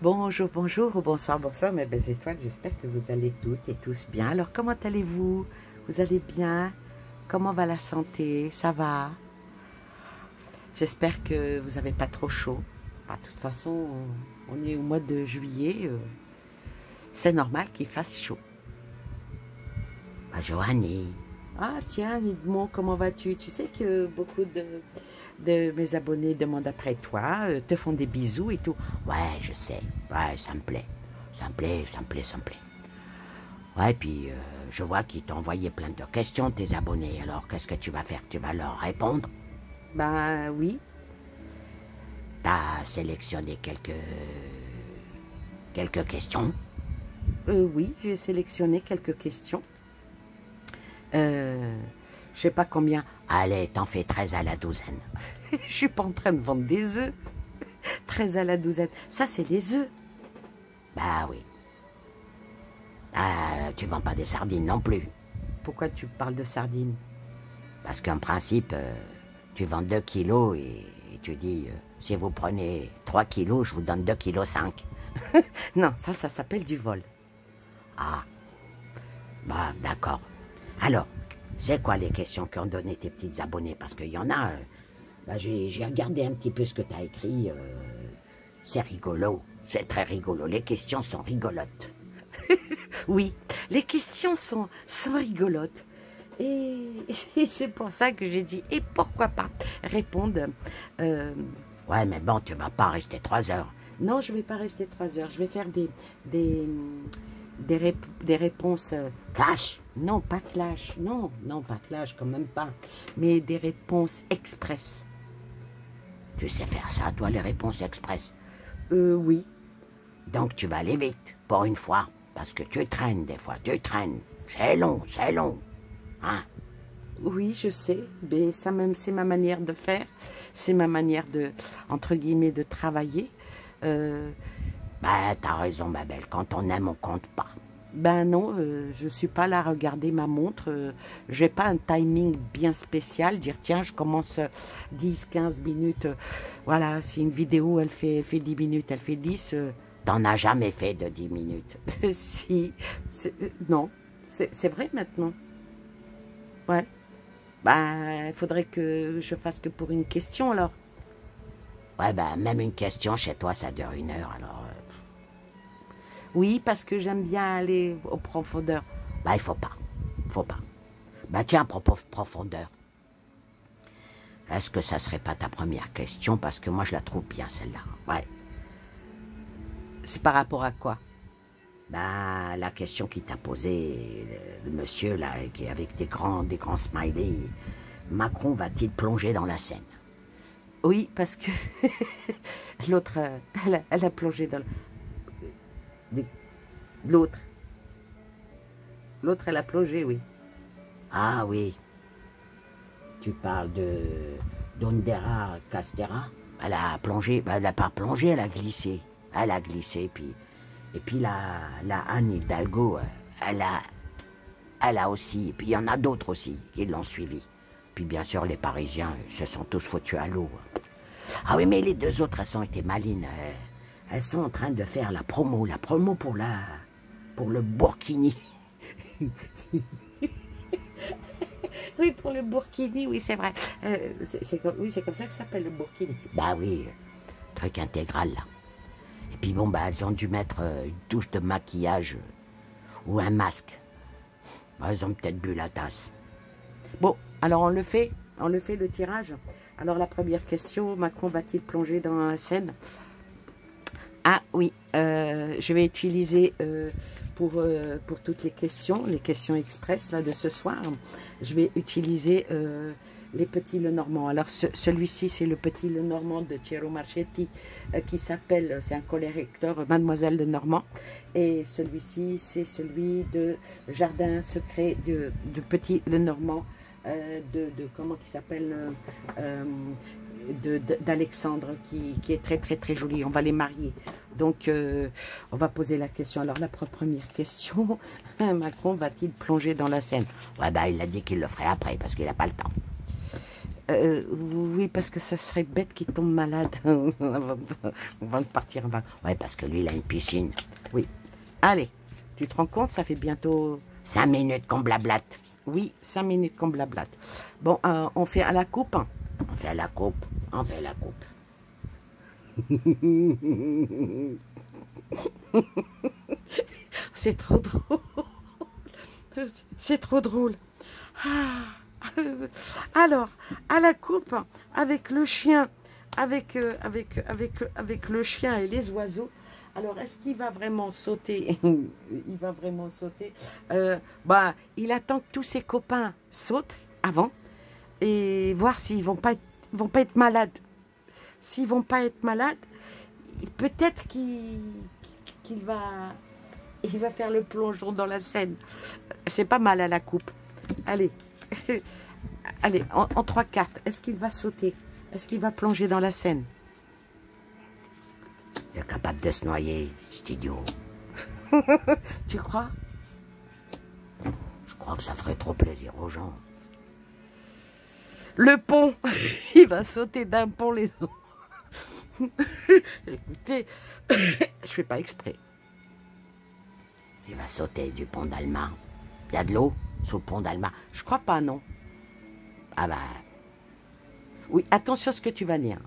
Bonjour, bonjour, ou bonsoir, bonsoir, mes belles étoiles. J'espère que vous allez toutes et tous bien. Alors, comment allez-vous? Vous allez bien? Comment va la santé? Ça va? J'espère que vous n'avez pas trop chaud. Bah, de toute façon, on est au mois de juillet. C'est normal qu'il fasse chaud. Bah, Johanny, Ah, tiens, Edmond, comment vas-tu? Tu sais que beaucoup de mes abonnés demandent après toi, te font des bisous et tout. ouais, je sais, ouais, ça me plaît. Ça me plaît, ça me plaît, ça me plaît. Ouais, puis je vois qu'ils t'ont envoyé plein de questions, tes abonnés. Alors, qu'est-ce que tu vas faire? Tu vas leur répondre? Ben oui, T'as sélectionné quelques questions? oui, j'ai sélectionné quelques questions. Je sais pas combien. Allez, t'en fais 13 à la douzaine. Je suis pas en train de vendre des œufs. 13 à la douzaine. Ça, c'est des œufs. Bah oui. Ah, tu vends pas des sardines non plus. Pourquoi tu parles de sardines? Parce qu'en principe, tu vends 2 kilos et tu dis, si vous prenez 3 kilos, je vous donne 2 kilos 5. Non, ça s'appelle du vol. Ah, bah d'accord. Alors, c'est quoi les questions qu'ont donné tes petites abonnés? Parce qu'il y en a, bah, j'ai regardé un petit peu ce que tu as écrit. C'est rigolo, c'est très rigolo. Les questions sont rigolotes. Oui, les questions sont rigolotes. Et, et c'est pour ça que j'ai dit, et pourquoi pas répondre. Ouais, mais bon, tu vas pas rester 3 heures. Non, je vais pas rester 3 heures. Je vais faire des, des réponses. Clash. Non, pas clash. Non, non, pas clash, quand même pas. Mais des réponses express. Tu sais faire ça, toi, les réponses express. Oui. Donc tu vas aller vite, pour une fois. Parce que tu traînes des fois, tu traînes. C'est long, c'est long. Hein? Oui, je sais, mais ça même, c'est ma manière de faire. C'est ma manière de, entre guillemets, de travailler. Bah, t'as raison, ma belle. Quand on aime, on compte pas. Ben non, je suis pas là à regarder ma montre. J'ai pas un timing bien spécial. Dire, tiens, je commence 10, 15 minutes. Voilà, si une vidéo, elle fait 10 minutes, elle fait 10. T'en as jamais fait de 10 minutes. Si, non, c'est vrai maintenant. Ouais. Ben, il faudrait que je fasse que pour une question, alors. Ouais, bah, même une question chez toi, ça dure 1 heure, alors... Oui, parce que j'aime bien aller aux profondeurs. Bah, il faut pas. Faut pas. Bah, tiens, à propos de profondeur. Est-ce que ça serait pas ta première question? Parce que moi, je la trouve bien, celle-là. Ouais. C'est par rapport à quoi? Bah, la question qu'il t'a posée, le monsieur, là, qui est avec des grands smileys. Macron va-t-il plonger dans la Seine? Oui, parce que l'autre, elle a plongé dans l'autre. L'autre, elle a plongé, oui. Ah oui. Tu parles de d'Ondera Castera? Elle a plongé, bah, elle n'a pas plongé, elle a glissé. Elle a glissé, et puis la Anne Hidalgo, elle a aussi, et puis il y en a d'autres aussi qui l'ont suivi. Puis bien sûr, les Parisiens se sont tous foutus à l'eau. Ah oui, mais les deux autres, elles ont été malines. Elles sont en train de faire la promo pour le Burkini. Oui, pour le burkini, oui, c'est vrai. Oui, c'est comme ça que ça s'appelle, le burkini. Bah oui, truc intégral là. Et puis bon, bah elles ont dû mettre une touche de maquillage ou un masque. Bah, elles ont peut-être bu la tasse. Bon, alors on le fait le tirage. Alors la première question, Macron va-t-il plonger dans la Seine? Ah oui, je vais utiliser pour toutes les questions express là, de ce soir, je vais utiliser les petits Lenormand. Alors celui-ci, c'est le petit Lenormand de Thierry Marchetti qui s'appelle, c'est un collector, Mademoiselle Lenormand. Et celui-ci, c'est celui de Jardin Secret de petit Lenormand. Comment il s'appelle d'Alexandre qui est très très très joli. On va les marier, donc on va poser la question. Alors la première question, Macron va-t-il plonger dans la Seine? Ouais, bah il a dit qu'il le ferait après parce qu'il n'a pas le temps. Oui, parce que ça serait bête qu'il tombe malade avant de partir en vacances. Ouais, parce que lui, il a une piscine. Oui. Allez, tu te rends compte, ça fait bientôt... 5 minutes qu'on blablate. Oui, 5 minutes qu'on blablate. Bon, on fait à la coupe. On fait la coupe. On fait la coupe. C'est trop drôle. C'est trop drôle. Ah. Alors, à la coupe, avec le chien, avec le chien et les oiseaux. Alors, est-ce qu'il va vraiment sauter? Il va vraiment sauter. Bah, il attend que tous ses copains sautent avant et voir s'ils vont pas être malades. S'ils vont pas être malades, peut-être qu'il va faire le plongeon dans la Seine. C'est pas mal à la coupe. Allez, allez, en 3 cartes, est-ce qu'il va sauter? Est-ce qu'il va plonger dans la Seine? Il est capable de se noyer, cet idiot. Tu crois? Je crois que ça ferait trop plaisir aux gens. Le pont, il va sauter d'un pont les autres. Écoutez, je fais pas exprès. Il va sauter du pont d'Alma. Il y a de l'eau sous le pont d'Alma. Je crois pas, non. Ah bah... Oui, attention à ce que tu vas dire.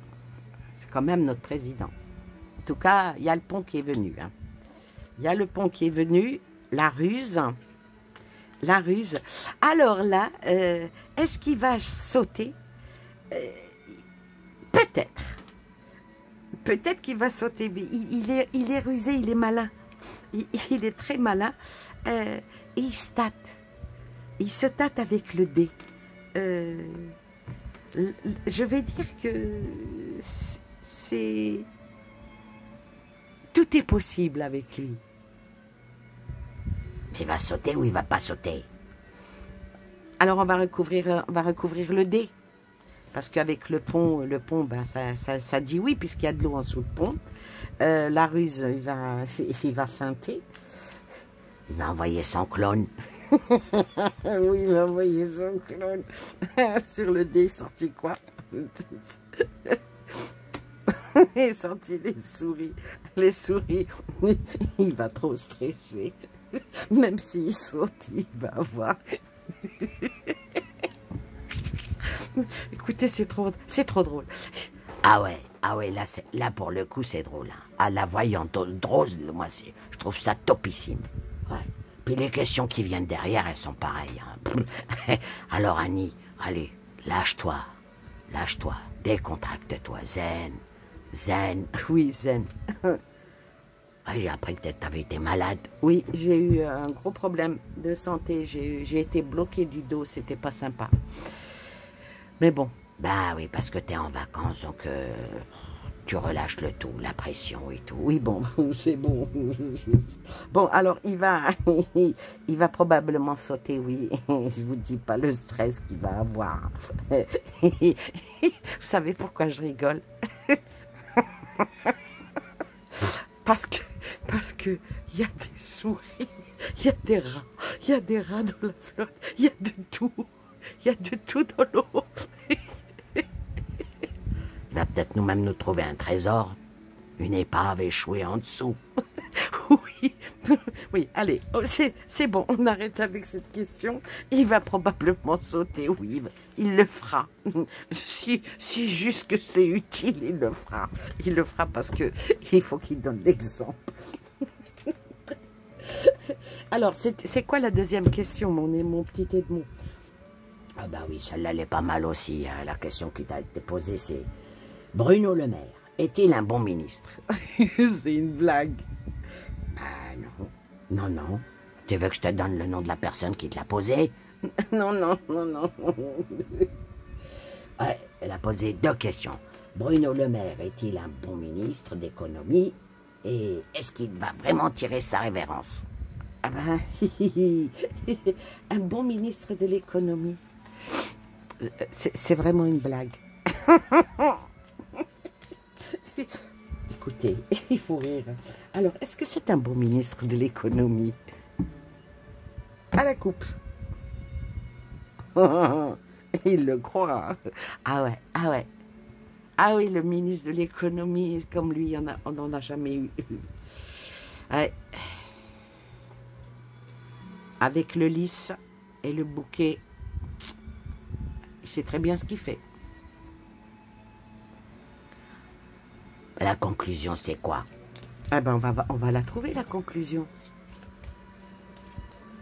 C'est quand même notre président. En tout cas, il y a le pont qui est venu. Hein. Il y a le pont qui est venu, la ruse. La ruse. Alors là, est-ce qu'il va sauter? Peut-être. Peut-être qu'il va sauter. Mais il est rusé, il est malin. Il est très malin. Et il se tâte. Il se tâte avec le dé. Je vais dire que c'est... Tout est possible avec lui. Mais il va sauter ou il va pas sauter? Alors on va recouvrir le dé. Parce qu'avec le pont ben, ça dit oui, puisqu'il y a de l'eau en dessous le pont. La ruse, il va feinter. Il va envoyer son clone. Oui, il va envoyer son clone. Sur le dé, sorti quoi? Il est sorti les souris. Les souris, il va trop stresser. Même s'il saute, il va avoir... Écoutez, c'est trop drôle. Ah ouais, là pour le coup c'est drôle. Hein. Ah, la voyante drôle, moi je trouve ça topissime. Ouais. Puis les questions qui viennent derrière, elles sont pareilles. Hein. Alors Annie, allez, lâche-toi, décontracte-toi, zen. Oui, zen. Ouais, j'ai appris que tu avais été malade. Oui, j'ai eu un gros problème de santé. J'ai été bloquée du dos, c'était pas sympa. Mais bon. Bah oui, parce que tu es en vacances, donc tu relâches le tout, la pression et tout. Oui, bon, c'est bon. Bon, alors, il va probablement sauter, oui. Je vous dis pas le stress qu'il va avoir. Vous savez pourquoi je rigole? Parce que il y a des souris, il y a des rats dans la flotte, il y a de tout dans l'eau. Il va peut-être nous-mêmes nous trouver un trésor, une épave échouée en dessous. Oui, allez, c'est bon, on arrête avec cette question. Il va probablement sauter, oui, il le fera. Si juste que c'est utile, il le fera. Il le fera parce que il faut qu'il donne l'exemple. Alors, c'est quoi la deuxième question, mon petit Edmond? Ah bah oui, celle-là, elle est pas mal aussi. Hein. La question qui t'a été posée, c'est... Bruno Le Maire, est-il un bon ministre? C'est une blague. Ah non. Non. Tu veux que je te donne le nom de la personne qui te l'a posé? Non. Ouais, elle a posé 2 questions. Bruno Le Maire est-il un bon ministre d'économie? Et est-ce qu'il va vraiment tirer sa révérence? Ah ben, un bon ministre de l'économie. C'est vraiment une blague. Écoutez, il faut rire. Alors, est-ce que c'est un bon ministre de l'économie? À la coupe. Il le croit. Hein. Ah ouais, ah ouais. Ah oui, le ministre de l'économie, comme lui, on n'en a jamais eu. Ouais. Avec le lys et le bouquet, il sait très bien ce qu'il fait. La conclusion, c'est quoi? Ah ben, on va la trouver, la conclusion.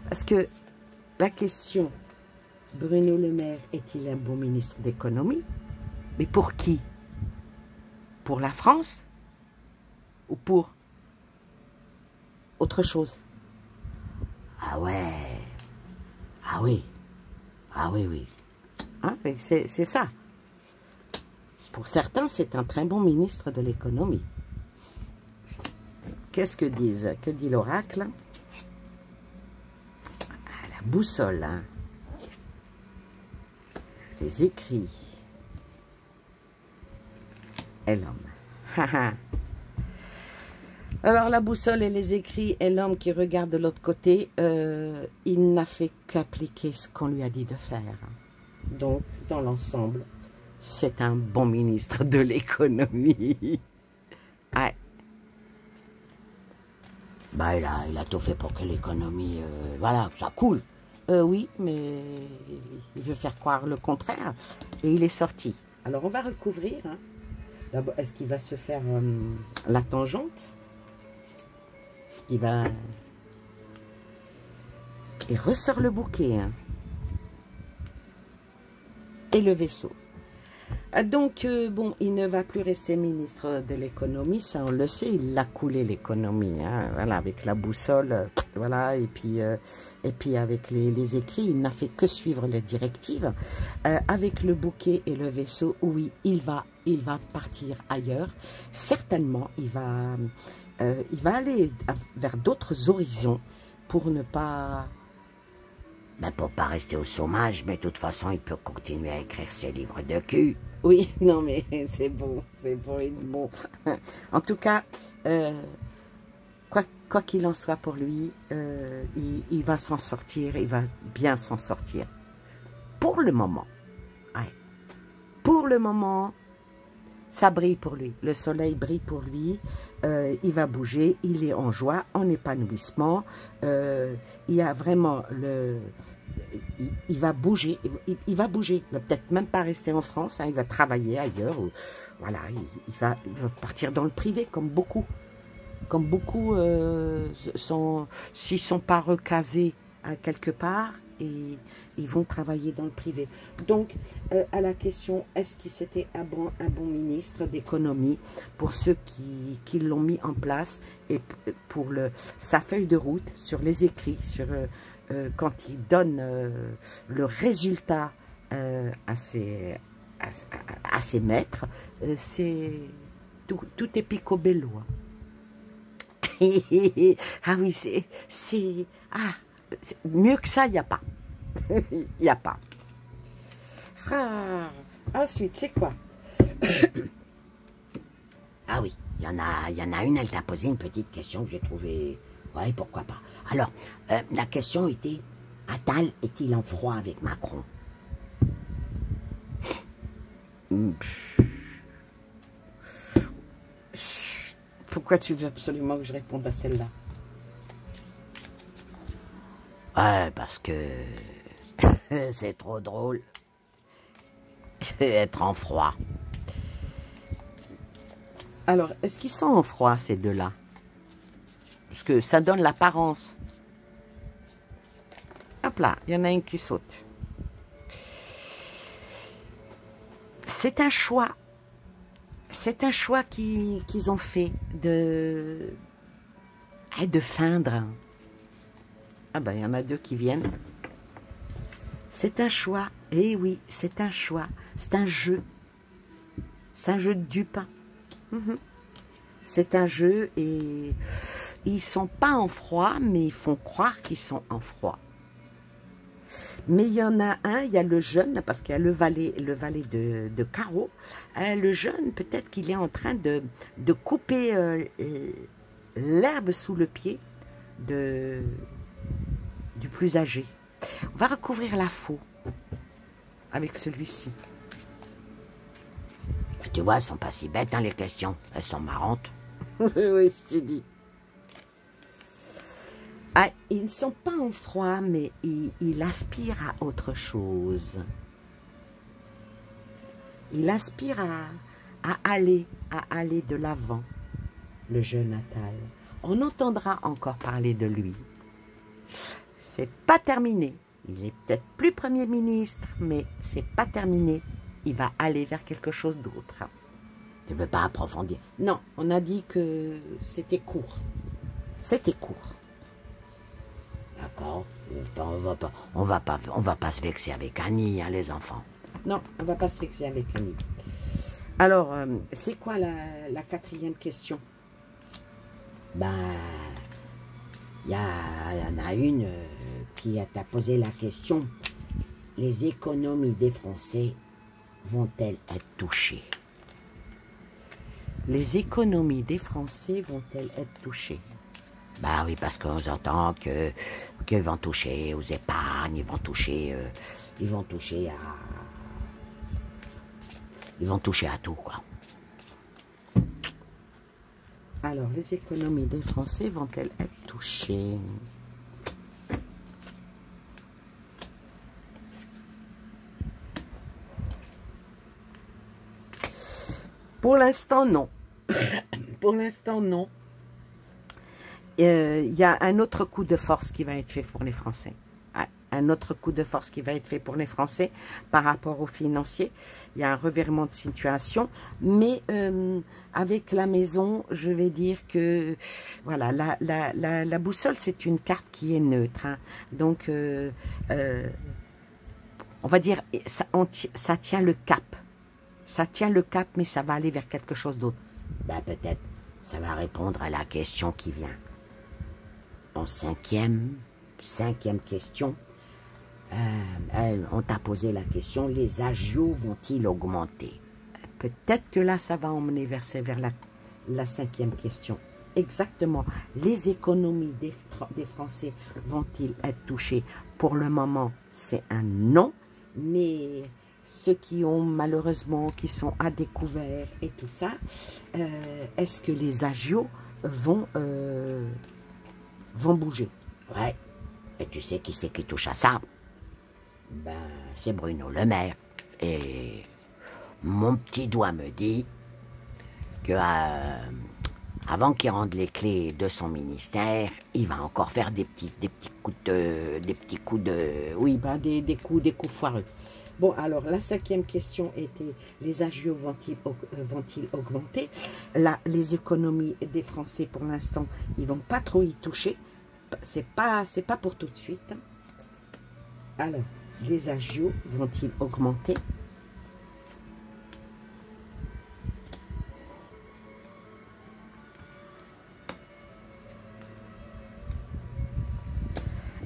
Parce que la question, Bruno Le Maire est-il un bon ministre d'économie? Mais pour qui? Pour la France? Ou pour autre chose? Ah ouais. Ah oui. Ah oui, oui. Hein, c'est ça. Pour certains, c'est un très bon ministre de l'économie. Qu'est-ce que dit l'oracle? Ah, la boussole, hein. Les écrits. Et l'homme. Alors, la boussole et les écrits et l'homme qui regarde de l'autre côté, il n'a fait qu'appliquer ce qu'on lui a dit de faire. Donc, dans l'ensemble, c'est un bon ministre de l'économie. Ouais. Bah, il a tout fait pour que l'économie, voilà, ça coule. Oui, mais il veut faire croire le contraire. Et il est sorti. Alors, on va recouvrir. Hein. D'abord, est-ce qu'il va se faire la tangente? Il va... Il ressort le bouquet. Hein. Et le vaisseau. Donc, bon, il ne va plus rester ministre de l'économie, ça on le sait, il l'a coulé l'économie, hein, voilà, avec la boussole, voilà, et puis avec les écrits, il n'a fait que suivre les directives. Avec le bouquet et le vaisseau, oui, il va partir ailleurs, certainement, il va aller vers d'autres horizons pour ne pas... Ben pour pas rester au chômage, mais de toute façon, il peut continuer à écrire ses livres de cul. Oui, non mais c'est bon, bon. En tout cas, quoi qu'il en soit pour lui, il va s'en sortir, il va bien s'en sortir. Pour le moment, ouais. Pour le moment, ça brille pour lui. Le soleil brille pour lui, il va bouger, il est en joie, en épanouissement. Il y a vraiment le... Il va bouger, il va bouger. Il va peut-être même pas rester en France, hein, il va travailler ailleurs. Ou, voilà, il va partir dans le privé, comme beaucoup. Comme beaucoup, s'ils ne sont pas recasés à quelque part, et ils vont travailler dans le privé. Donc, à la question, est-ce que c'était un bon ministre d'économie, pour ceux qui l'ont mis en place, et pour sa feuille de route, sur les écrits, sur quand il donne le résultat à ses maîtres, c'est tout est picobello. Hein. Ah oui, c'est mieux que ça, il n'y a pas. Il n'y a pas. Ah, ensuite, c'est quoi? Ah oui, il y en a une, elle t'a posé une petite question que j'ai trouvée... Ouais, pourquoi pas. Alors, la question était, Attal est-il en froid avec Macron? Pourquoi tu veux absolument que je réponde à celle-là? Ouais, parce que c'est trop drôle. Être en froid. Alors, est-ce qu'ils sont en froid, ces deux-là? Parce que ça donne l'apparence. Hop là, il y en a une qui saute. C'est un choix. C'est un choix qu'ils ont fait de feindre. Ah ben, il y en a deux qui viennent. C'est un choix. Eh oui, c'est un choix. C'est un jeu. C'est un jeu de dupes. C'est un jeu et ils sont pas en froid, mais ils font croire qu'ils sont en froid. Mais il y en a un, il y a le jeune, parce qu'il y a le valet de carreau. Le jeune, peut-être qu'il est en train de couper l'herbe sous le pied du plus âgé. On va recouvrir la faux. avec celui-ci. Ben, tu vois, elles sont pas si bêtes, hein, les questions. Elles sont marrantes. Oui, je t'ai dit. Ah, ils ne sont pas en froid, mais il aspire à autre chose. Il aspire à aller de l'avant, le jeune Attal. On entendra encore parler de lui. C'est pas terminé. Il est peut-être plus Premier ministre, mais c'est pas terminé. Il va aller vers quelque chose d'autre. Tu veux pas approfondir? Non, on a dit que c'était court. C'était court. D'accord. On va pas se vexer avec Annie, hein, les enfants. Non, on ne va pas se fixer avec Annie. Alors, c'est quoi la quatrième question? Ben, il y en a une qui t'a posé la question. Les économies des Français vont-elles être touchées? Les économies des Français vont-elles être touchées? Ben oui, parce qu'on entend qu'ils vont toucher aux épargnes, ils vont toucher à tout, quoi. Alors, les économies des Français vont-elles être touchées? Pour l'instant, non. Pour l'instant, non. Il y a un autre coup de force qui va être fait pour les Français. Un autre coup de force qui va être fait pour les Français par rapport aux financiers. Il y a un revirement de situation. Mais avec la maison, je vais dire que voilà, la boussole, c'est une carte qui est neutre. Hein. Donc, on va dire, ça tient le cap. Ça tient le cap, mais ça va aller vers quelque chose d'autre. Ben peut-être, ça va répondre à la question qui vient. En cinquième question, on t'a posé la question, les agios vont-ils augmenter? Peut-être que là, ça va emmener vers la cinquième question. Exactement. Les économies des Français vont-ils être touchées? Pour le moment, c'est un non. Mais ceux qui ont malheureusement, qui sont à découvert et tout ça, est-ce que les agios vont bouger? Ouais. Et tu sais qui c'est qui touche à ça? Ben, c'est Bruno Le Maire. Et mon petit doigt me dit que avant qu'il rende les clés de son ministère, il va encore faire des petits coups de, oui, ben des coups foireux. Bon, alors la cinquième question était, les agios vont-ils augmenter? Là, les économies des Français pour l'instant, ils vont pas trop y toucher. C'est pas pour tout de suite. Alors, les agios vont-ils augmenter?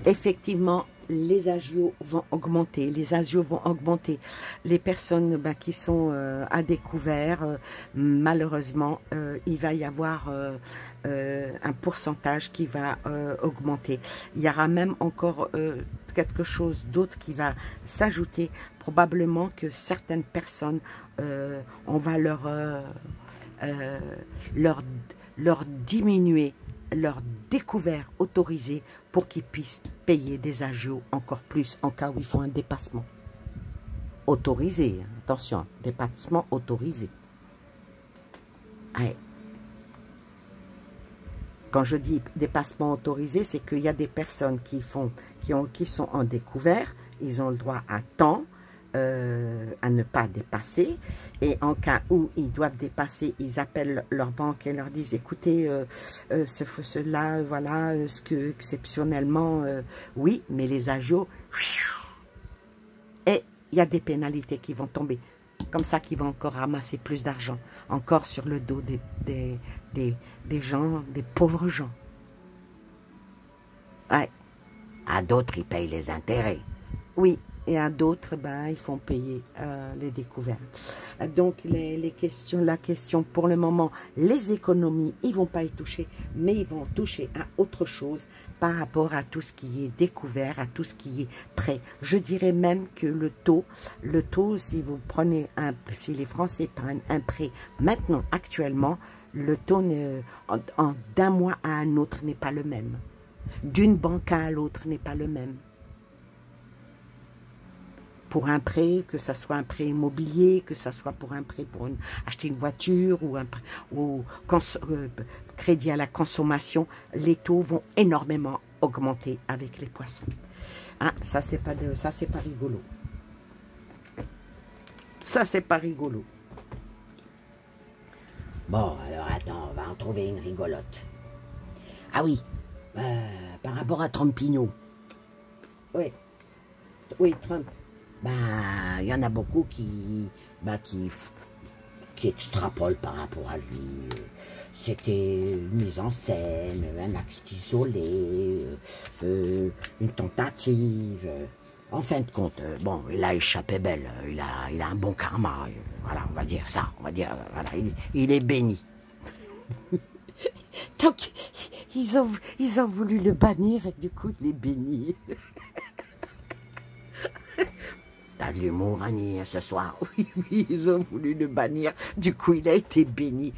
Effectivement, les agios vont augmenter. Les agios vont augmenter. Les personnes qui sont à découvert, malheureusement, il va y avoir un pourcentage qui va augmenter. Il y aura même encore quelque chose d'autre qui va s'ajouter. Probablement que certaines personnes, on va leur diminuer leur découvert autorisé pour qu'ils puissent payer des agios encore plus en cas où ils font un dépassement. Autorisé, hein, attention, dépassement autorisé. Ouais. Quand je dis dépassement autorisé, c'est qu'il y a des personnes qui sont en découvert, ils ont le droit à temps, à ne pas dépasser, et en cas où ils doivent dépasser, ils appellent leur banque et leur disent écoutez, cela, voilà, ce que exceptionnellement, oui, mais les agios, et il y a des pénalités qui vont tomber, comme ça, qui vont encore ramasser plus d'argent, encore sur le dos des gens, des pauvres gens. Ouais. À d'autres, ils payent les intérêts. Oui. et à d'autres, ils font payer les découvertes. Donc, les questions, la question pour le moment, les économies, ils ne vont pas y toucher, mais ils vont toucher à autre chose par rapport à tout ce qui est découvert, à tout ce qui est prêt. Je dirais même que le taux, si vous prenez si les Français prennent un prêt maintenant, actuellement, le taux d'un mois à un autre n'est pas le même. D'une banque à l'autre n'est pas le même. Pour un prêt, que ce soit un prêt immobilier, que ce soit pour un prêt pour acheter une voiture ou crédit à la consommation, les taux vont énormément augmenter avec les poissons. Hein, ça, c'est pas rigolo. Ça, c'est pas rigolo. Bon, alors attends, on va en trouver une rigolote. Ah oui, par rapport à Trumpino. Oui, Trump. Il y en a beaucoup qui extrapolent par rapport à lui. C'était une mise en scène, un acte isolé, une tentative. En fin de compte, bon, il a échappé belle, il a un bon karma, voilà, on va dire ça, voilà, il est béni. Donc, ils ont voulu le bannir et du coup, il est béni. T'as de l'humour, Annie, ce soir. Oui, ils ont voulu le bannir, du coup, il a été béni.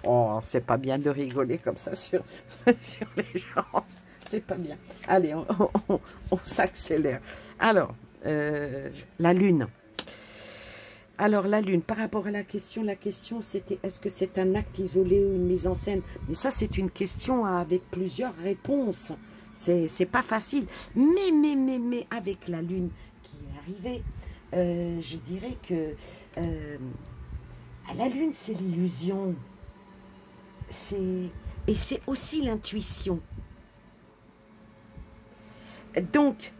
Oh, c'est pas bien de rigoler comme ça sur les gens. C'est pas bien. Allez, on s'accélère. Alors, la Lune. Alors, la Lune, par rapport à la question c'était est-ce que c'est un acte isolé ou une mise en scène? Mais ça, c'est une question avec plusieurs réponses. C'est pas facile. Mais avec la Lune qui est arrivée, je dirais que la Lune, c'est l'illusion. Et c'est aussi l'intuition. Donc,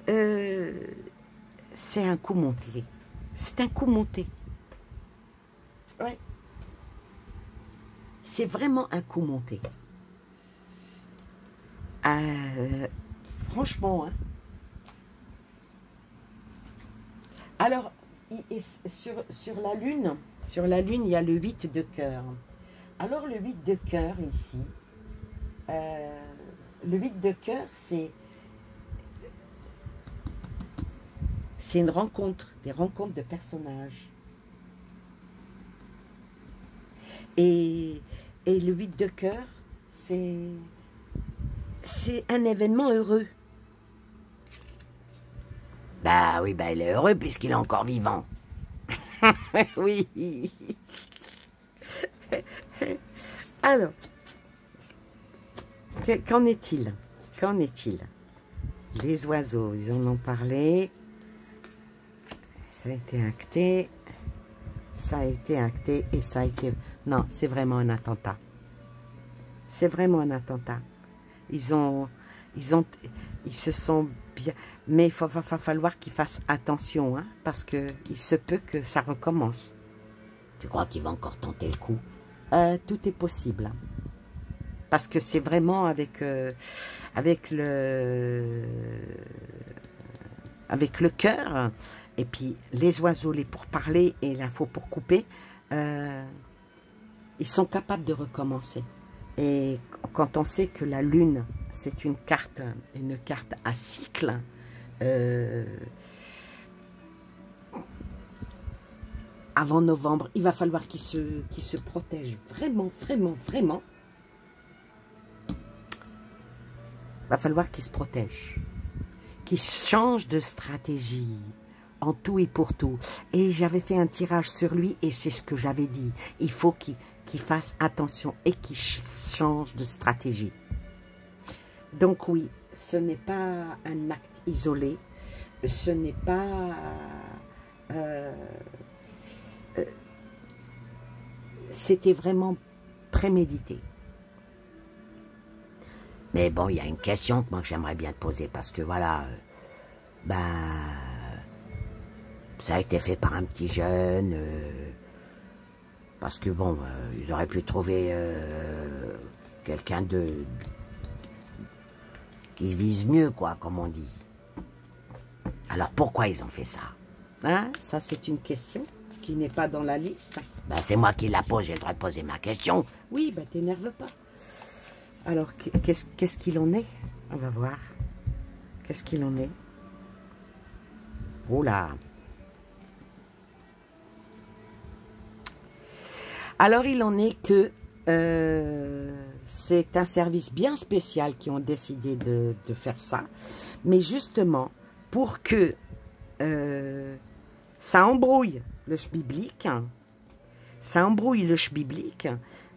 c'est un coup monté. C'est un coup monté. Ouais. C'est vraiment un coup monté. Franchement, hein. Alors, sur la Lune, il y a le 8 de cœur. Alors, le 8 de cœur, ici, le 8 de cœur, c'est une rencontre, des rencontres de personnages. Et le 8 de cœur, c'est un événement heureux. Oui, il est heureux puisqu'il est encore vivant. Oui. Alors, qu'en est-il? Qu'en est-il? Les oiseaux, ils en ont parlé. Ça a été acté. Ça a été acté et ça a été... Non, c'est vraiment un attentat. C'est vraiment un attentat. Ils se sont bien... Mais il va falloir qu'ils fassent attention, hein, parce qu'il se peut que ça recommence. Tu crois qu'il va encore tenter le coup? Tout est possible. Parce que c'est vraiment avec le cœur, et puis les oiseaux, les pourparlers et l'info pour couper, ils sont capables de recommencer. Et quand on sait que la Lune, c'est une carte à cycle, avant novembre, il va falloir qu'ils se protègent vraiment. Il va falloir qu'ils se protègent, qu'ils changent de stratégie en tout et pour tout. Et j'avais fait un tirage sur lui et c'est ce que j'avais dit. Il faut qu'il fasse attention et qu'il change de stratégie. Donc oui, ce n'est pas un acte isolé, ce n'est pas... c'était vraiment prémédité. Mais bon, il y a une question que moi j'aimerais bien te poser, parce que voilà, ça a été fait par un petit jeune, parce que bon, ils auraient pu trouver quelqu'un qui vise mieux, quoi, comme on dit. Alors pourquoi ils ont fait ça? Hein, ça, c'est une question qui n'est pas dans la liste. Ben, c'est moi qui la pose, j'ai le droit de poser ma question. Oui, bah t'énerve pas. Alors, qu'est-ce qu'il en est? On va voir. Qu'est-ce qu'il en est? Oula. Alors, il en est que c'est un service bien spécial qui ont décidé de faire ça. Mais justement, pour que ça embrouille le schbiblique,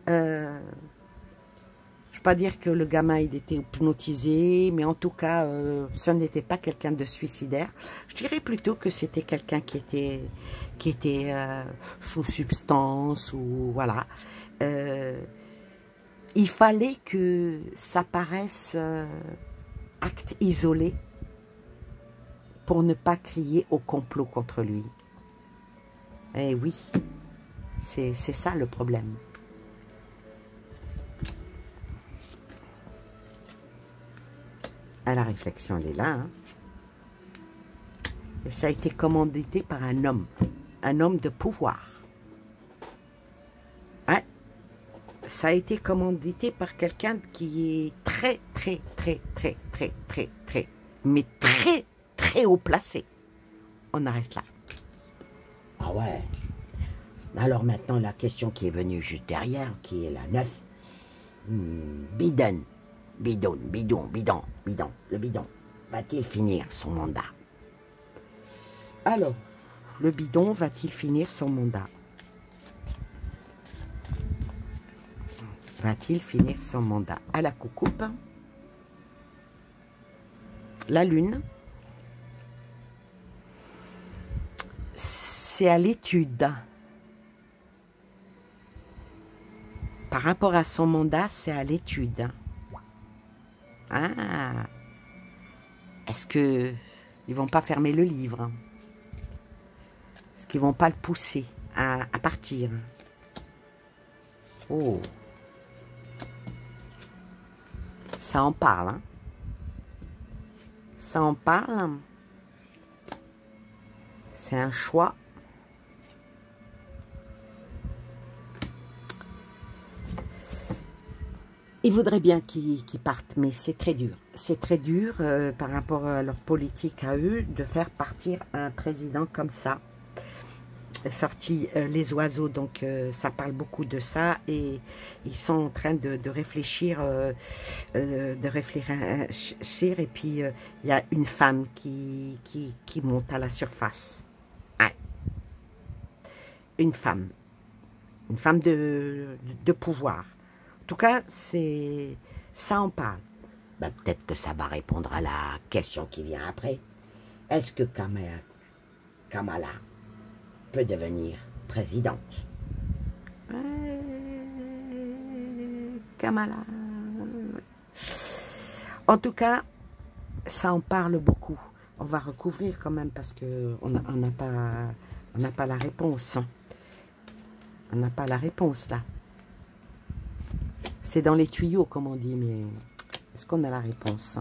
je ne veux pas dire que le gamin il était hypnotisé, mais en tout cas, ce n'était pas quelqu'un de suicidaire. Je dirais plutôt que c'était quelqu'un qui était sous substance ou voilà. Il fallait que ça paraisse acte isolé pour ne pas crier au complot contre lui. Eh oui, c'est ça le problème. La réflexion, elle est là. Hein. Et ça a été commandité par un homme de pouvoir. Hein? Ça a été commandité par quelqu'un qui est très, mais très haut placé. On arrête là. Ah ouais. Alors maintenant, la question qui est venue juste derrière, qui est la 9. Bidon, le bidon, va-t-il finir son mandat? Alors, le bidon va-t-il finir son mandat? Va-t-il finir son mandat? À la coucoupe, la lune, c'est à l'étude. Par rapport à son mandat, c'est à l'étude. Ah, est-ce que ils vont pas fermer le livre? Est-ce qu'ils vont pas le pousser à partir? Oh, ça en parle, hein? Ça en parle. C'est un choix. Ils voudraient bien qu'ils partent, mais c'est très dur. C'est très dur par rapport à leur politique à eux de faire partir un président comme ça. Sorti les oiseaux, donc ça parle beaucoup de ça et ils sont en train de réfléchir, et puis il y a une femme qui monte à la surface. Ouais. Une femme de pouvoir. En tout cas, ça en parle. Ben, peut-être que ça va répondre à la question qui vient après. Est-ce que Kamala peut devenir présidente? Kamala. En tout cas, ça en parle beaucoup. On va recouvrir quand même parce qu'on n'a pas la réponse. On n'a pas la réponse là. C'est dans les tuyaux, comme on dit, mais est-ce qu'on a la réponse?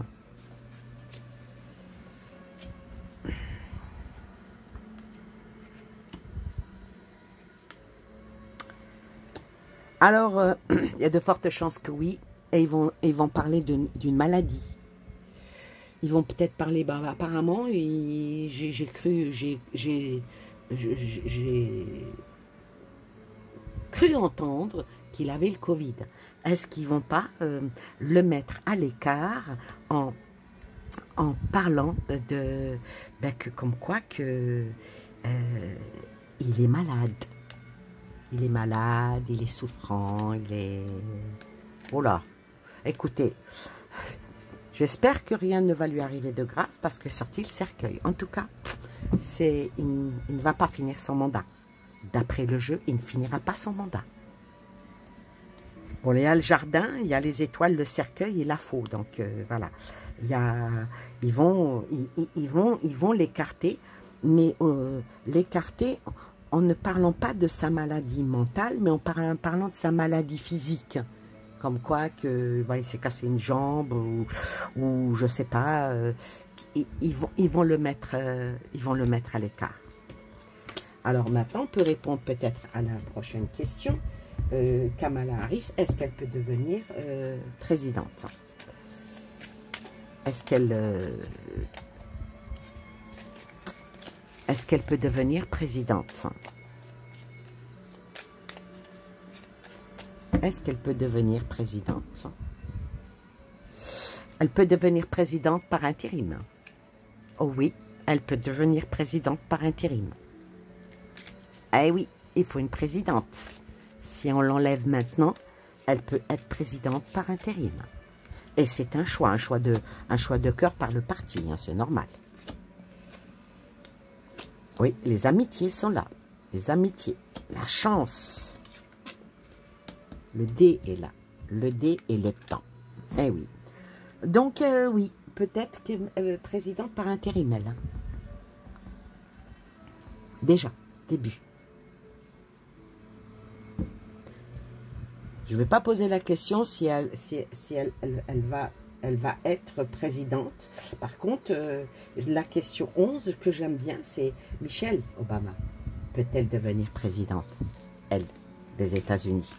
Alors, il y a de fortes chances que oui, et ils vont parler d'une maladie. Ils vont peut-être parler, bah, apparemment, j'ai cru entendre qu'il avait le Covid. Est-ce qu'ils ne vont pas le mettre à l'écart en parlant comme quoi que il est malade. Il est malade, il est souffrant, il est... Oh là, écoutez, j'espère que rien ne va lui arriver de grave parce que sorti le cercueil. En tout cas, il ne va pas finir son mandat. D'après le jeu, il ne finira pas son mandat. Bon, il y a le jardin, il y a les étoiles, le cercueil et la faux. Donc voilà, ils vont l'écarter, mais l'écarter en ne parlant pas de sa maladie mentale, mais en parlant de sa maladie physique. Comme quoi que il s'est cassé une jambe ou je sais pas, ils vont le mettre à l'écart. Alors maintenant, on peut répondre peut-être à la prochaine question. Kamala Harris, est-ce qu'elle peut devenir présidente? Est-ce qu'elle peut devenir présidente? Est-ce qu'elle peut devenir présidente? Elle peut devenir présidente par intérim. Oh oui, elle peut devenir présidente par intérim. Eh oui, il faut une présidente. Si on l'enlève maintenant, elle peut être présidente par intérim. Et c'est un choix de cœur par le parti, hein, c'est normal. Oui, les amitiés sont là. Les amitiés, la chance. Le dé est là. Le dé et le temps. Eh oui. Donc, oui, peut-être que présidente par intérim, elle. Hein. Déjà, début. Je ne vais pas poser la question si elle va être présidente. Par contre, la question 11 que j'aime bien, c'est Michelle Obama. Peut-elle devenir présidente, elle, des États-Unis?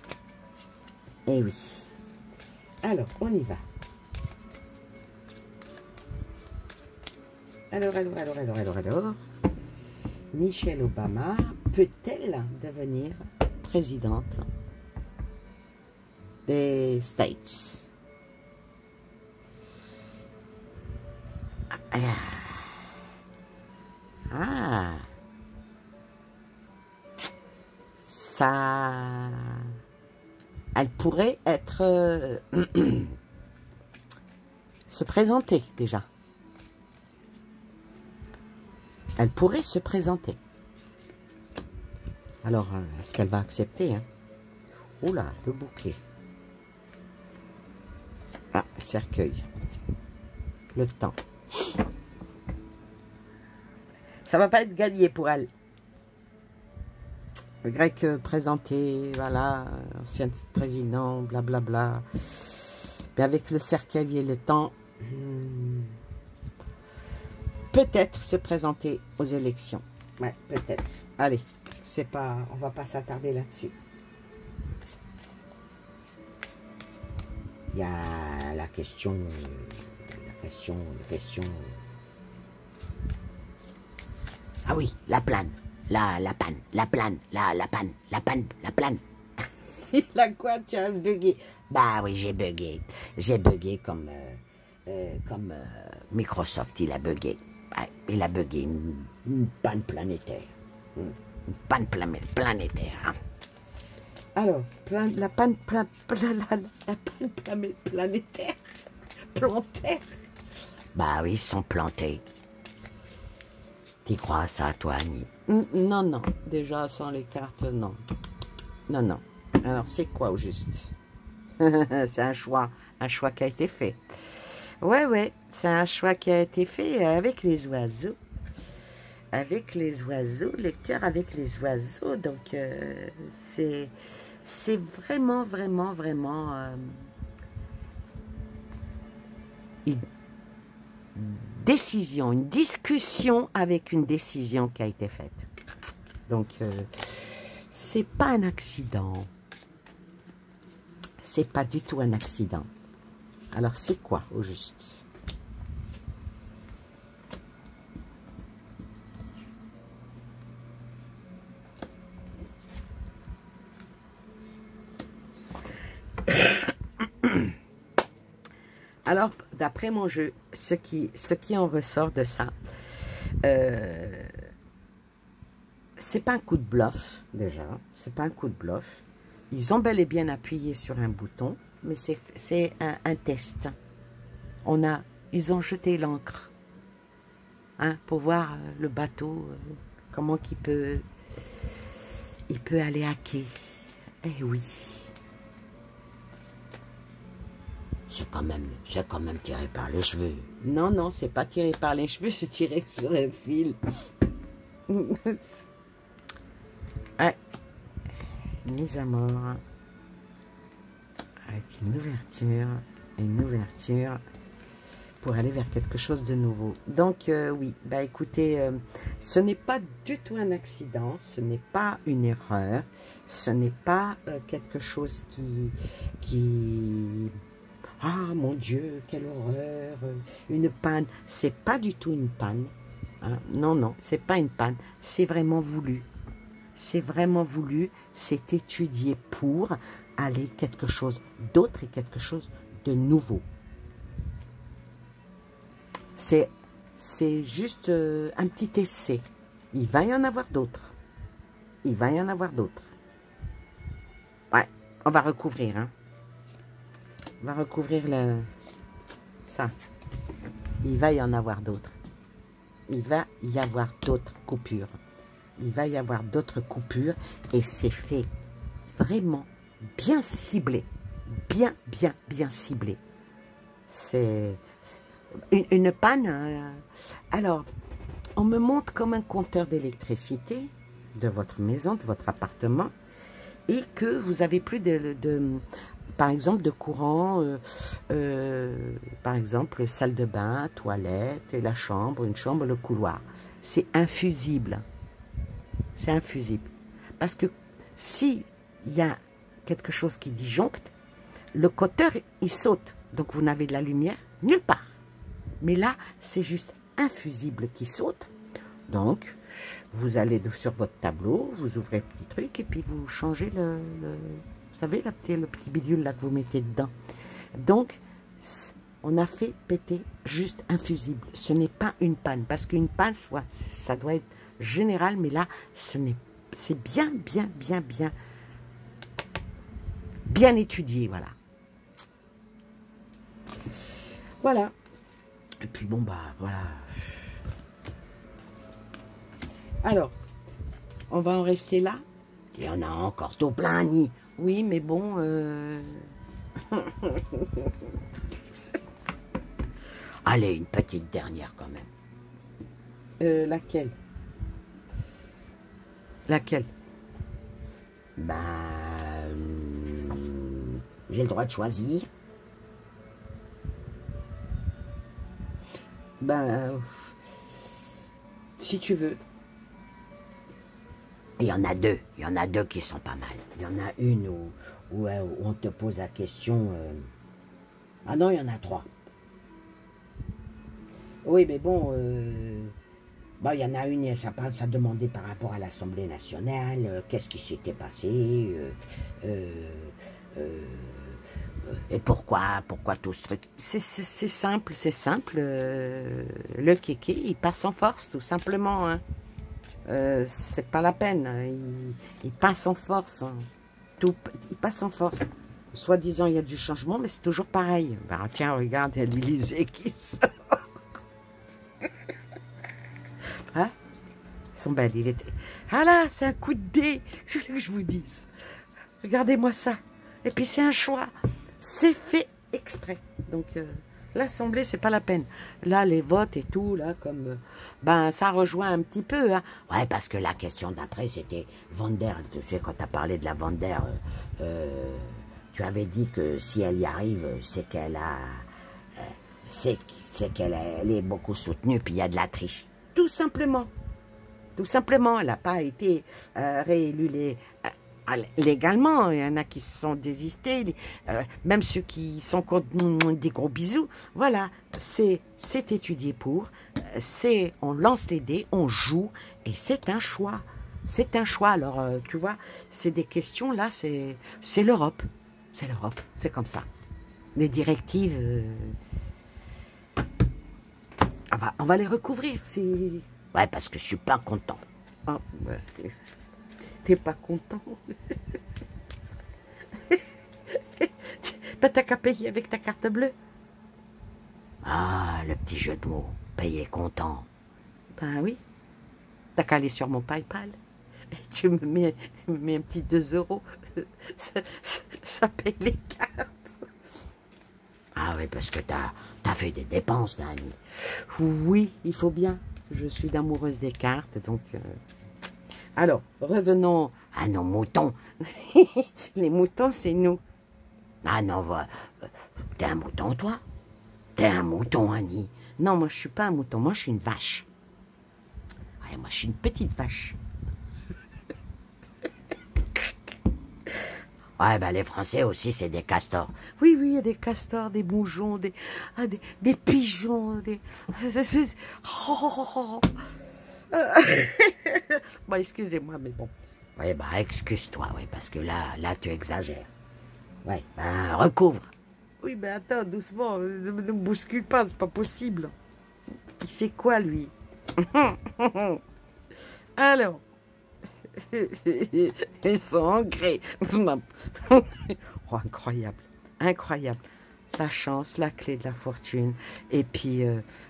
Eh oui. Alors, on y va. Alors. Michelle Obama peut-elle devenir présidente des States? Ça... Elle pourrait être... se présenter, déjà. Elle pourrait se présenter. Alors, est-ce qu'elle va accepter, hein? Oula, le bouquet. Ah, le cercueil. Le temps. Ça va pas être gagné pour elle. Le grec présenté, voilà, ancien président, blablabla. Mais avec le cercueil et le temps, peut-être se présenter aux élections. Ouais, peut-être. Allez, c'est pas, on va pas s'attarder là-dessus. Il y a la question. Ah oui, la plane. La panne. Il a quoi? Tu as bugué? Bah oui, j'ai bugué. J'ai bugué comme Microsoft, il a bugué. Ouais, il a bugué. Une panne planétaire. Une panne planétaire. Hein. Alors, la panne planétaire. Plantaire. Bah oui, ils sont plantés. Tu crois à ça, toi, Annie? Non. Déjà, sans les cartes, non. Non. Alors, c'est quoi au juste? C'est un choix qui a été fait. Ouais, c'est un choix qui a été fait avec les oiseaux. Avec les oiseaux, le cœur avec les oiseaux. Donc, c'est vraiment une décision, une discussion avec une décision qui a été faite. Donc, c'est pas un accident. C'est pas du tout un accident. Alors, c'est quoi au juste? Alors, d'après mon jeu, ce qui en ressort de ça, c'est pas un coup de bluff, déjà. C'est pas un coup de bluff. Ils ont bel et bien appuyé sur un bouton, mais c'est un test. Ils ont jeté l'encre, hein, pour voir le bateau, comment il peut aller à quai. Eh oui. C'est quand même tiré par les cheveux. Non, c'est pas tiré par les cheveux, c'est tiré sur un fil. Ouais. Mise à mort. Avec une ouverture pour aller vers quelque chose de nouveau. Donc oui, bah écoutez, ce n'est pas du tout un accident, ce n'est pas une erreur, ce n'est pas quelque chose qui... Ah mon Dieu, quelle horreur, une panne. C'est pas du tout une panne. Hein. Non, non, c'est pas une panne, c'est vraiment voulu. C'est vraiment voulu, c'est étudié pour aller quelque chose d'autre et quelque chose de nouveau. C'est juste un petit essai. Il va y en avoir d'autres. Il va y en avoir d'autres. Ouais, on va recouvrir. Hein. On va recouvrir ça. Il va y en avoir d'autres. Il va y avoir d'autres coupures. Il va y avoir d'autres coupures et c'est fait vraiment bien ciblé. Bien ciblé. C'est une panne. Alors, on me montre comme un compteur d'électricité de votre maison, de votre appartement, et que vous avez plus par exemple, de courant, par exemple, salle de bain, toilette, et la chambre, une chambre, le couloir. C'est infusible. C'est infusible. Parce que s'il y a quelque chose qui disjoncte, le compteur, il saute. Donc, vous n'avez de la lumière nulle part. Mais là, c'est juste infusible qui saute. Donc, vous allez sur votre tableau, vous ouvrez le petit truc et puis vous changez vous savez, le petit bidule là que vous mettez dedans. Donc, on a fait péter juste infusible. Ce n'est pas une panne. Parce qu'une panne, ça doit être général, mais là, c'est bien étudié, voilà. Voilà. Et puis bon, bah, voilà. Alors, on va en rester là. Il y en a encore tout plein, Annie. Oui, mais bon... Allez, une petite dernière quand même. Laquelle? Laquelle? Ben... j'ai le droit de choisir. Ben... si tu veux. Il y en a deux. Il y en a deux qui sont pas mal. Il y en a une où on te pose la question... Ah non, il y en a trois. Oui, mais bon... Bon, il y en a une, ça demandait par rapport à l'Assemblée nationale, qu'est-ce qui s'était passé, et pourquoi tout ce truc. C'est simple, c'est simple. Le kéké, il passe en force, tout simplement. Hein. C'est pas la peine. Il passe en force. Hein. Il passe en force. Soi-disant, il y a du changement, mais c'est toujours pareil. Ben, tiens, regarde, il y a l'Élysée qui sort. Hein? Ils sont belles. Il était... Ah là, c'est un coup de dé. Je voulais que je vous dise. Regardez-moi ça. Et puis c'est un choix. C'est fait exprès. Donc l'Assemblée, c'est pas la peine. Là, les votes et tout, là, comme... ben, ça rejoint un petit peu. Hein. Ouais, parce que la question d'après, c'était Vander. Tu sais, quand tu as parlé de la Vander, tu avais dit que si elle y arrive, c'est qu'elle a... c'est qu'elle est beaucoup soutenue, puis il y a de la triche. Tout simplement. Tout simplement. Elle n'a pas été réélue légalement. Il y en a qui se sont désistés. Même ceux qui sont contre des gros bisous. Voilà. C'est étudié pour. On lance les dés, on joue. Et c'est un choix. C'est un choix. Alors, tu vois, c'est des questions, là, c'est l'Europe. C'est l'Europe. C'est comme ça. Les directives... on va les recouvrir, si... Ouais, parce que je suis pas content. Ah, ben, t'es pas content. Ben, t'as qu'à payer avec ta carte bleue. Ah, le petit jeu de mots. Payer content. Ben oui. T'as qu'à aller sur mon PayPal. Et tu me mets un petit 2 €. Ça paye les cartes. Ah oui, parce que t'as fait des dépenses, Dani. Oui, il faut bien. Je suis d'amoureuse des cartes, donc... Alors, revenons à nos moutons. Les moutons, c'est nous. Ah non, t'es un mouton, toi? T'es un mouton, Annie. Non, moi, je suis pas un mouton. Moi, je suis une vache. Ouais, moi, je suis une petite vache. Ouais, ben les Français aussi, c'est des castors. Oui, oui, il y a des castors, des moujons, des pigeons, des... Oh. Bon, excusez-moi, mais bon. Oui, bah excuse-toi, oui, parce que là, tu exagères. Ouais, ben recouvre. Oui, mais attends, doucement, ne me bouscule pas, c'est pas possible. Il fait quoi, lui? Alors, ils sont ancrés. Oh, incroyable, incroyable. La chance, la clé de la fortune. Et puis,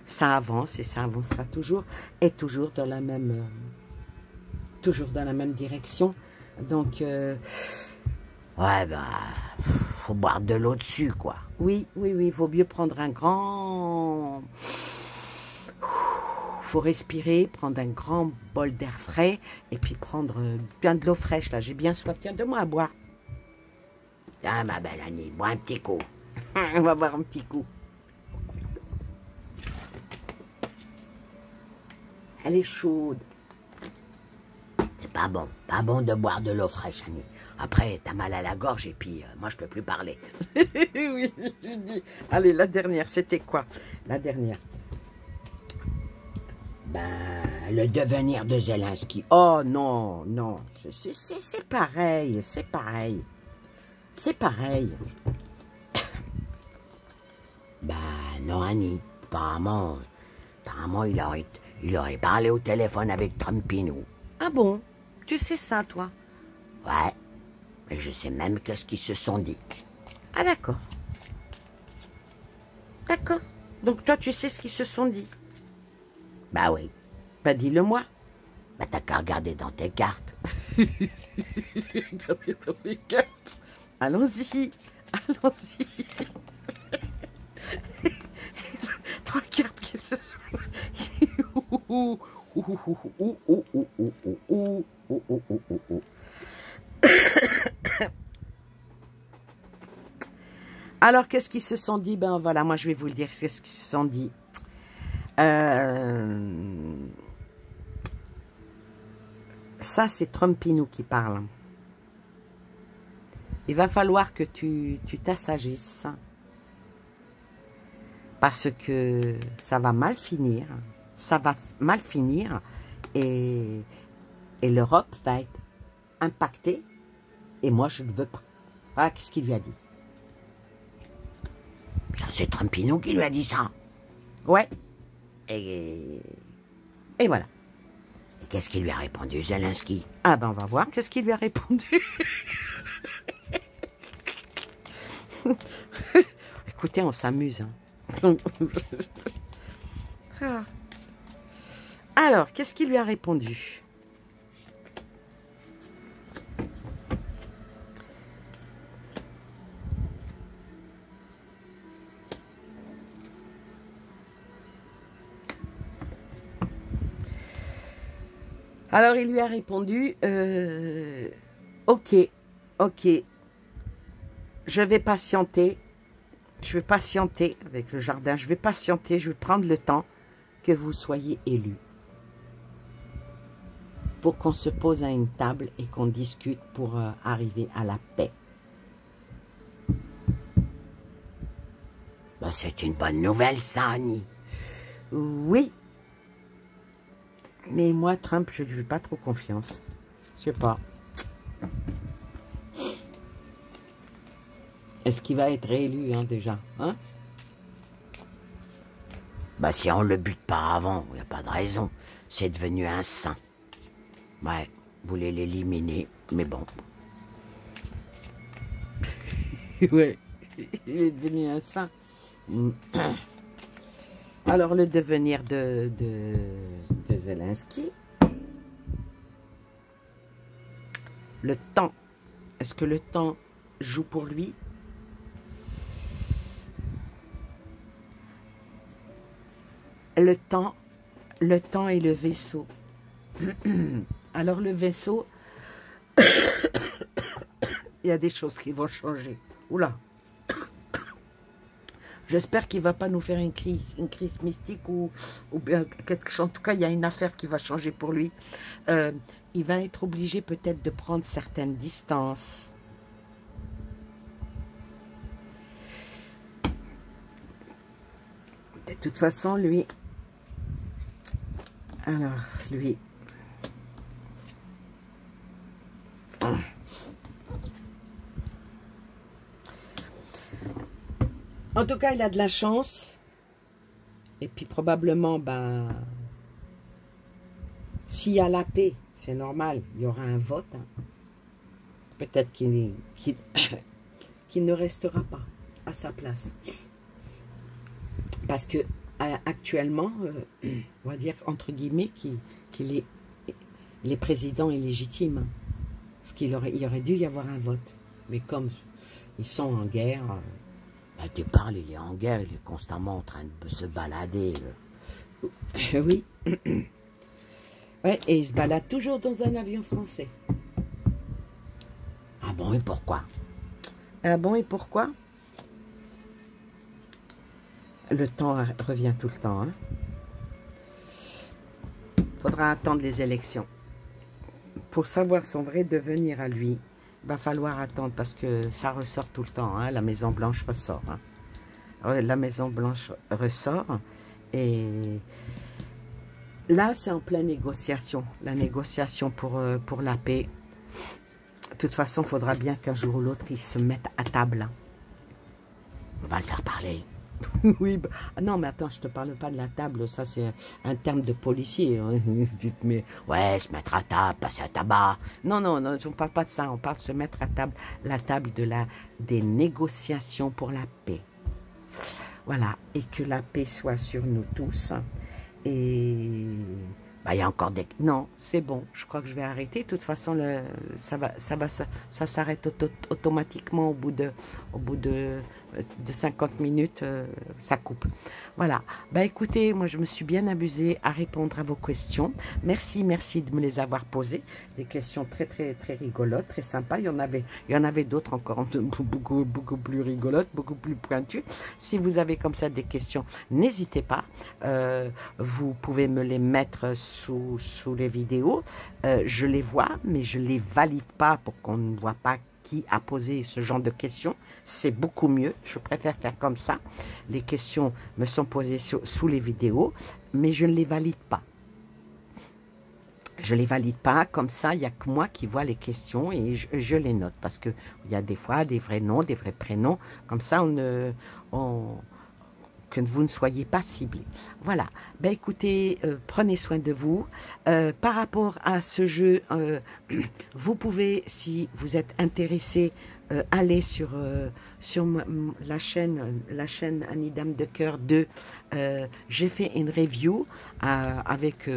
ça avance et ça avancera toujours. Et toujours dans la même, direction. Donc, ouais, bah, faut boire de l'eau dessus, quoi. oui, oui, oui, il vaut mieux prendre un grand... faut respirer, prendre un grand bol d'air frais et puis prendre bien de l'eau fraîche. Là, j'ai bien soif. Tiens, donne-moi à boire. Tiens, ma belle Annie, bois un petit coup. On va boire un petit coup. Elle est chaude. C'est pas bon de boire de l'eau fraîche, Annie. Après, t'as mal à la gorge et puis moi, je peux plus parler. Oui, je dis. Allez, la dernière, c'était quoi? La dernière. Ben, le devenir de Zelensky. Oh non, non, c'est pareil, c'est pareil. C'est pareil. Ben, non, Annie. Apparemment, il aurait parlé au téléphone avec Trumpino. Ah bon? Tu sais ça, toi? Ouais. Et je sais même qu'est-ce qu'ils se sont dit. Ah d'accord. D'accord. Donc toi, tu sais ce qu'ils se sont dit? Bah oui. Bah dis-le-moi. Bah t'as qu'à regarder dans tes cartes. Regardez dans mes cartes. Allons-y. Allons-y. Trois cartes qui se sont... Alors, qu'est-ce qu'ils se sont dit? Ben voilà, moi je vais vous le dire, qu'est-ce qu'ils se sont dit. Ça, c'est Trumpino qui parle. Il va falloir que tu t'assagisses. Parce que ça va mal finir. Ça va mal finir. Et l'Europe va être impactée. Et moi, je ne veux pas. Voilà, qu'est-ce qu'il lui a dit? Ça, c'est Trumpino qui lui a dit ça. Ouais. Et voilà. Et qu'est-ce qu'il lui a répondu, Zelensky? Ah ben, on va voir. Qu'est-ce qu'il lui a répondu? Écoutez, on s'amuse. Hein. Ah. Alors, qu'est-ce qu'il lui a répondu? Alors, il lui a répondu, ok, je vais patienter avec le jardin, je vais patienter, je vais prendre le temps que vous soyez élu pour qu'on se pose à une table et qu'on discute pour arriver à la paix. Ben, c'est une bonne nouvelle, ça, Annie. Oui. Mais moi, Trump, je ne lui fais pas trop confiance. Je sais pas. Est-ce qu'il va être réélu, hein, déjà, hein? Bah si on le bute pas avant, il n'y a pas de raison. C'est devenu un saint. Ouais, vous voulez l'éliminer, mais bon. Ouais, il est devenu un saint. Alors, le devenir de Zelensky. Le temps. Est-ce que le temps joue pour lui? Le temps est le vaisseau. Alors le vaisseau, il y a des choses qui vont changer. Oula. J'espère qu'il ne va pas nous faire une crise mystique ou bien quelque chose. En tout cas, il y a une affaire qui va changer pour lui. Il va être obligé peut-être de prendre certaines distances. De toute façon, lui... Alors, lui... En tout cas, il a de la chance. Et puis probablement, ben, s'il y a la paix, c'est normal, il y aura un vote. Hein. Peut-être qu'il ne restera pas à sa place. Parce que actuellement, on va dire entre guillemets qu'il est président illégitime. Parce qu'il aurait dû y avoir un vote. Mais comme ils sont en guerre... Bah, tu parles, il est en guerre, il est constamment en train de se balader. Oui. Ouais, et il se balade toujours dans un avion français. Ah bon, et pourquoi? Ah bon, et pourquoi? Le temps revient tout le temps. Hein. Faudra attendre les élections. Pour savoir son vrai devenir à lui, il va falloir attendre parce que ça ressort tout le temps. Hein, la Maison Blanche ressort. Hein. La Maison Blanche ressort. Et là, c'est en pleine négociation. La négociation pour la paix. De toute façon, il faudra bien qu'un jour ou l'autre, ils se mettent à table. On va le faire parler. Oui, bah, non, mais attends, je te parle pas de la table, ça c'est un terme de policier. Mais ouais, se mettre à table, passer à tabac. Non, non, non, on ne parle pas de ça, on parle de se mettre à table, la table des négociations pour la paix. Voilà, et que la paix soit sur nous tous. Et bah, il y a encore des... Non, c'est bon, je crois que je vais arrêter. De toute façon, ça s'arrête automatiquement au bout de 50 minutes, ça coupe. Voilà. Bah écoutez, moi je me suis bien amusée à répondre à vos questions. Merci de me les avoir posées. Des questions très rigolotes, très sympas. Il y en avait d'autres encore beaucoup plus rigolotes, beaucoup plus pointues. Si vous avez comme ça des questions, n'hésitez pas. Vous pouvez me les mettre sous les vidéos. Je les vois, mais je les valide pas pour qu'on ne voit pas qui a posé ce genre de questions. C'est beaucoup mieux. Je préfère faire comme ça. Les questions me sont posées sous les vidéos, mais je ne les valide pas. Je ne les valide pas. Comme ça, il n'y a que moi qui vois les questions et je les note. Parce qu'il y a des fois des vrais noms, des vrais prénoms. Comme ça, que vous ne soyez pas ciblés. Voilà. Ben écoutez, prenez soin de vous. Par rapport à ce jeu, vous pouvez, si vous êtes intéressé, aller sur la chaîne Annie Dame de Cœur 2. J'ai fait une review avec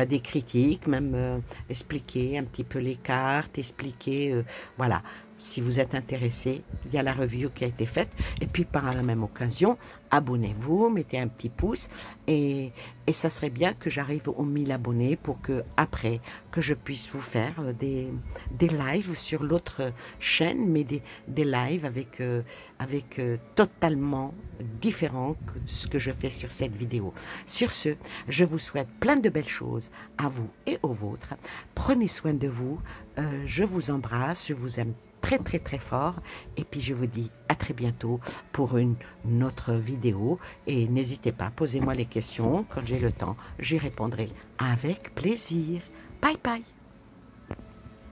des critiques, même expliquer un petit peu les cartes, expliquer, voilà. Si vous êtes intéressé, il y a la review qui a été faite. Et puis, par la même occasion, abonnez-vous, mettez un petit pouce. Et ça serait bien que j'arrive aux 1000 abonnés pour que, après, que je puisse vous faire des lives sur l'autre chaîne, mais des lives avec totalement différents de ce que je fais sur cette vidéo. Sur ce, je vous souhaite plein de belles choses à vous et aux vôtres. Prenez soin de vous. Je vous embrasse, je vous aime très fort, et puis je vous dis à très bientôt pour une autre vidéo, et n'hésitez pas, posez-moi les questions, quand j'ai le temps, j'y répondrai avec plaisir. Bye bye.